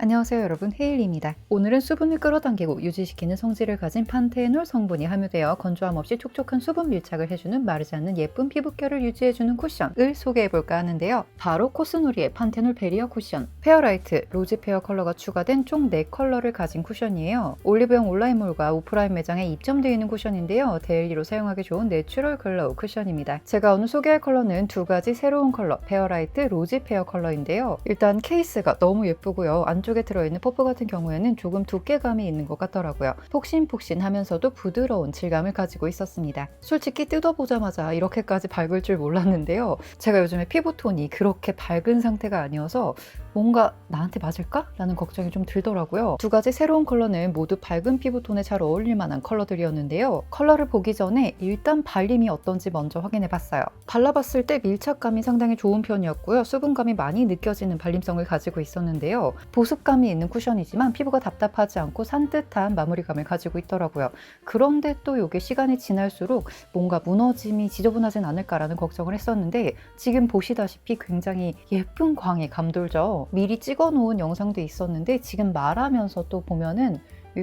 안녕하세요 여러분, 헤일리입니다. 오늘은 수분을 끌어당기고 유지시키는 성질을 가진 판테놀 성분이 함유되어 건조함 없이 촉촉한 수분 밀착을 해주는 마르지 않는 예쁜 피부결을 유지해주는 쿠션을 소개해볼까 하는데요. 바로 코스놀이의 판테놀 베리어 쿠션 페어라이트 로즈 페어 컬러가 추가된 총 4컬러를 가진 쿠션이에요. 올리브영 온라인몰과 오프라인 매장에 입점되어 있는 쿠션인데요. 데일리로 사용하기 좋은 내추럴 글로우 쿠션입니다. 제가 오늘 소개할 컬러는 두 가지 새로운 컬러 페어라이트 로즈 페어 컬러인데요. 일단 케이스가 너무 예쁘고요. 안쪽에 들어있는 퍼프 같은 경우에는 조금 두께감이 있는 것 같더라고요. 폭신폭신하면서도 부드러운 질감을 가지고 있었습니다. 솔직히 뜯어보자마자 이렇게까지 밝을 줄 몰랐는데요. 제가 요즘에 피부톤이 그렇게 밝은 상태가 아니어서 뭔가 나한테 맞을까? 라는 걱정이 좀 들더라고요. 두 가지 새로운 컬러는 모두 밝은 피부톤에 잘 어울릴 만한 컬러들이었는데요. 컬러를 보기 전에 일단 발림이 어떤지 먼저 확인해봤어요. 발라봤을 때 밀착감이 상당히 좋은 편이었고요. 수분감이 많이 느껴지는 발림성을 가지고 있었는데요. 보습감이 있는 쿠션이지만 피부가 답답하지 않고 산뜻한 마무리감을 가지고 있더라고요. 그런데 또 이게 시간이 지날수록 뭔가 무너짐이 지저분하진 않을까라는 걱정을 했었는데 지금 보시다시피 굉장히 예쁜 광이 감돌죠. 미리 찍어놓은 영상도 있었는데 지금 말하면서 또 보면은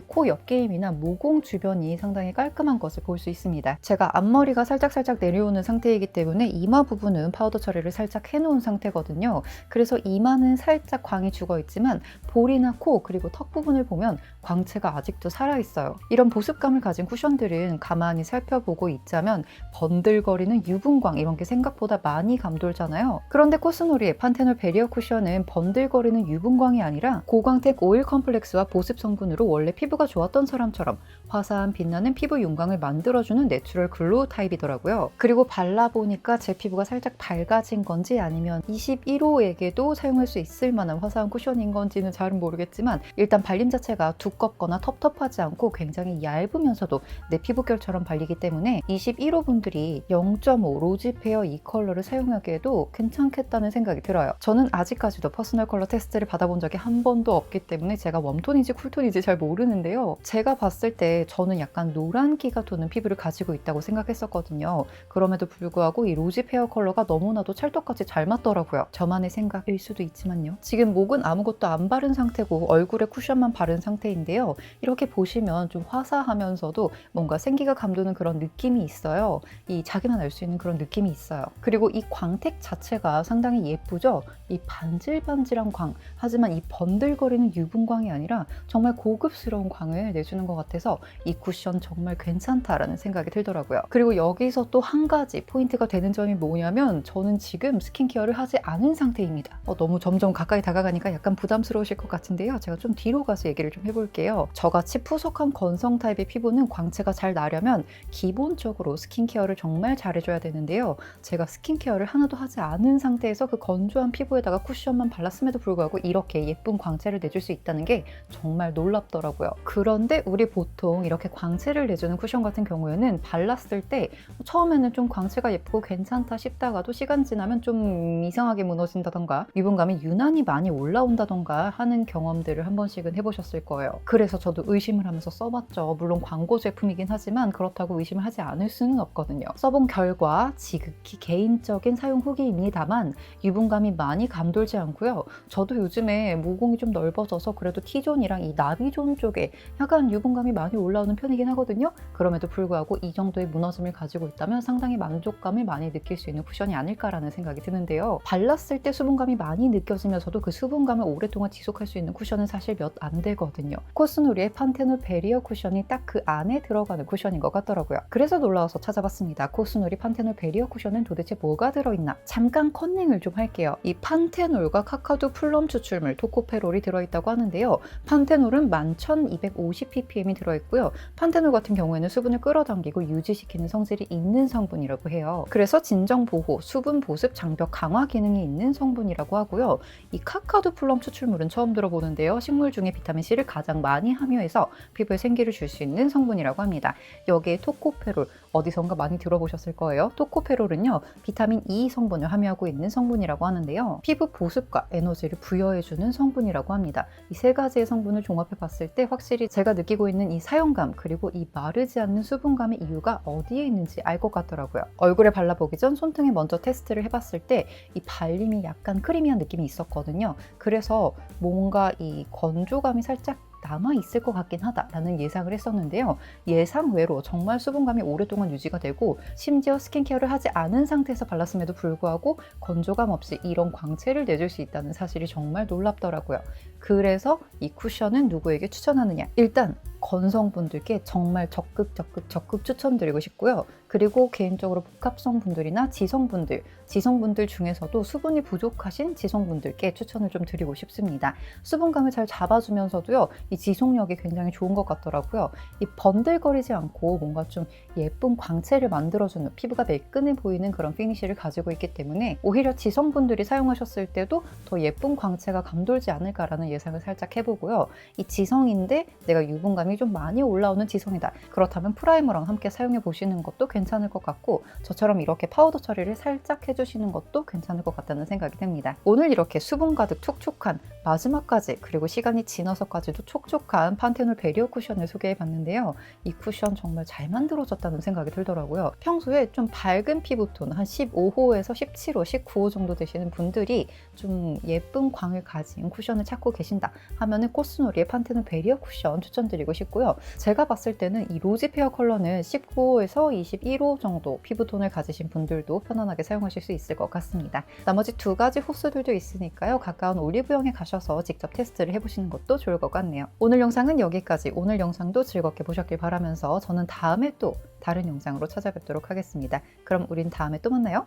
코 옆게임이나 모공 주변이 상당히 깔끔한 것을 볼 수 있습니다. 제가 앞머리가 살짝 내려오는 상태이기 때문에 이마 부분은 파우더 처리를 살짝 해놓은 상태거든요. 그래서 이마는 살짝 광이 죽어 있지만 볼이나 코 그리고 턱 부분을 보면 광채가 아직도 살아있어요. 이런 보습감을 가진 쿠션들은 가만히 살펴보고 있자면 번들거리는 유분광 이런 게 생각보다 많이 감돌잖아요. 그런데 코스놀이의 판테놀 베리어 쿠션은 번들거리는 유분광이 아니라 고광택 오일 컴플렉스와 보습 성분으로 원래 피부가 좋았던 사람처럼 화사한 빛나는 피부 윤광을 만들어주는 내추럴 글로우 타입이더라고요. 그리고 발라보니까 제 피부가 살짝 밝아진 건지 아니면 21호에게도 사용할 수 있을 만한 화사한 쿠션인 건지는 잘은 모르겠지만 일단 발림 자체가 두껍거나 텁텁하지 않고 굉장히 얇으면서도 내 피부결처럼 발리기 때문에 21호 분들이 0.5 로즈 페어 이 컬러를 사용하기에도 괜찮겠다는 생각이 들어요. 저는 아직까지도 퍼스널 컬러 테스트를 받아본 적이 한 번도 없기 때문에 제가 웜톤인지 쿨톤인지 잘 모르는데요. 제가 봤을 때 저는 약간 노란기가 도는 피부를 가지고 있다고 생각했었거든요. 그럼에도 불구하고 이 로즈 페어 컬러가 너무나도 찰떡같이 잘 맞더라고요. 저만의 생각일 수도 있지만요. 지금 목은 아무것도 안 바른 상태고 얼굴에 쿠션만 바른 상태인데요. 이렇게 보시면 좀 화사하면서도 뭔가 생기가 감도는 그런 느낌이 있어요. 이 자기만 알 수 있는 그런 느낌이 있어요. 그리고 이 광택 자체가 상당히 예쁘죠? 이 반질반질한 광, 하지만 이 번들거리는 유분광이 아니라 정말 고급스러운 광을 내주는 것 같아서 이 쿠션 정말 괜찮다라는 생각이 들더라고요. 그리고 여기서 또 한 가지 포인트가 되는 점이 뭐냐면 저는 지금 스킨케어를 하지 않은 상태입니다. 너무 점점 가까이 다가가니까 약간 부담스러우실 것 같은데요. 제가 좀 뒤로 가서 얘기를 좀 해볼게요. 저같이 푸석한 건성 타입의 피부는 광채가 잘 나려면 기본적으로 스킨케어를 정말 잘해줘야 되는데요. 제가 스킨케어를 하나도 하지 않은 상태에서 그 건조한 피부에다가 쿠션만 발랐음에도 불구하고 이렇게 예쁜 광채를 내줄 수 있다는 게 정말 놀랍더라고요. 그런데 우리 보통 이렇게 광채를 내주는 쿠션 같은 경우에는 발랐을 때 처음에는 좀 광채가 예쁘고 괜찮다 싶다가도 시간 지나면 좀 이상하게 무너진다던가 유분감이 유난히 많이 올라온다던가 하는 경험들을 한 번씩은 해보셨을 거예요. 그래서 저도 의심을 하면서 써봤죠. 물론 광고 제품이긴 하지만 그렇다고 의심을 하지 않을 수는 없거든요. 써본 결과 지극히 개인적인 사용 후기입니다만 유분감이 많이 감돌지 않고요. 저도 요즘에 모공이 좀 넓어져서 그래도 T존이랑 이 나비존 쪽에 약간 유분감이 많이 올라오는 편이긴 하거든요. 그럼에도 불구하고 이 정도의 무너짐을 가지고 있다면 상당히 만족감을 많이 느낄 수 있는 쿠션이 아닐까라는 생각이 드는데요. 발랐을 때 수분감이 많이 느껴지면서도 그 수분감을 오랫동안 지속할 수 있는 쿠션은 사실 몇 안 되거든요. 코스놀이의 판테놀 베리어 쿠션이 딱 그 안에 들어가는 쿠션인 것 같더라고요. 그래서 놀라워서 찾아봤습니다. 코스놀이 판테놀 베리어 쿠션은 도대체 뭐가 들어있나? 잠깐 컨닝을 좀 할게요. 이 판테놀과 카카두 플럼 추출물 토코페롤이 들어있다고 하는데요. 판테놀은 11,250ppm이 들어있고요. 판테놀 같은 경우에는 수분을 끌어당기고 유지시키는 성질이 있는 성분이라고 해요. 그래서 진정 보호, 수분 보습, 장벽 강화 기능이 있는 성분이라고 하고요. 이 카카두 플럼 추출물은 처음 들어보는데요. 식물 중에 비타민C를 가장 많이 함유해서 피부에 생기를 줄 수 있는 성분이라고 합니다. 여기에 토코페롤, 어디선가 많이 들어보셨을 거예요. 토코페롤은요, 비타민 E 성분을 함유하고 있는 성분이라고 하는데요. 피부 보습과 에너지를 부여해주는 성분이라고 합니다. 이 세 가지의 성분을 종합해 봤을 때 확실히 제가 느끼고 있는 이 사용감 그리고 이 마르지 않는 수분감의 이유가 어디에 있는지 알 것 같더라고요. 얼굴에 발라보기 전 손등에 먼저 테스트를 해봤을 때 이 발림이 약간 크리미한 느낌이 있었거든요. 그래서 뭔가 이 건조감이 살짝 남아있을 것 같긴 하다라는 예상을 했었는데요. 예상 외로 정말 수분감이 오랫동안 유지가 되고 심지어 스킨케어를 하지 않은 상태에서 발랐음에도 불구하고 건조감 없이 이런 광채를 내줄 수 있다는 사실이 정말 놀랍더라고요. 그래서 이 쿠션은 누구에게 추천하느냐? 일단 건성분들께 정말 적극 추천드리고 싶고요. 그리고 개인적으로 복합성 분들이나 지성분들 중에서도 수분이 부족하신 지성분들께 추천을 좀 드리고 싶습니다. 수분감을 잘 잡아주면서도요, 이 지속력이 굉장히 좋은 것 같더라고요. 이 번들거리지 않고 뭔가 좀 예쁜 광채를 만들어주는, 피부가 매끈해 보이는 그런 피니쉬를 가지고 있기 때문에 오히려 지성분들이 사용하셨을 때도 더 예쁜 광채가 감돌지 않을까라는 예상을 살짝 해보고요. 이 지성인데 내가 유분감이 좀 많이 올라오는 지성이다. 그렇다면 프라이머랑 함께 사용해 보시는 것도 괜찮을 것 같고, 저처럼 이렇게 파우더 처리를 살짝 해주시는 것도 괜찮을 것 같다는 생각이 듭니다. 오늘 이렇게 수분 가득 촉촉한, 마지막까지 그리고 시간이 지나서까지도 촉촉한 판테놀 베리어 쿠션을 소개해 봤는데요. 이 쿠션 정말 잘 만들어졌다는 생각이 들더라고요. 평소에 좀 밝은 피부톤 한 15호에서 17호, 19호 정도 되시는 분들이 좀 예쁜 광을 가진 쿠션을 찾고 계신다 하면은 코스놀이의 판테놀 베리어 쿠션 추천드리고 싶고요. 제가 봤을 때는 이 로지 페어 컬러는 19호에서 21호 정도 피부톤을 가지신 분들도 편안하게 사용하실 수 있을 것 같습니다. 나머지 두 가지 호수들도 있으니까요. 가까운 올리브영에 가셔서 직접 테스트를 해보시는 것도 좋을 것 같네요. 오늘 영상은 여기까지. 오늘 영상도 즐겁게 보셨길 바라면서 저는 다음에 또 다른 영상으로 찾아뵙도록 하겠습니다. 그럼 우린 다음에 또 만나요.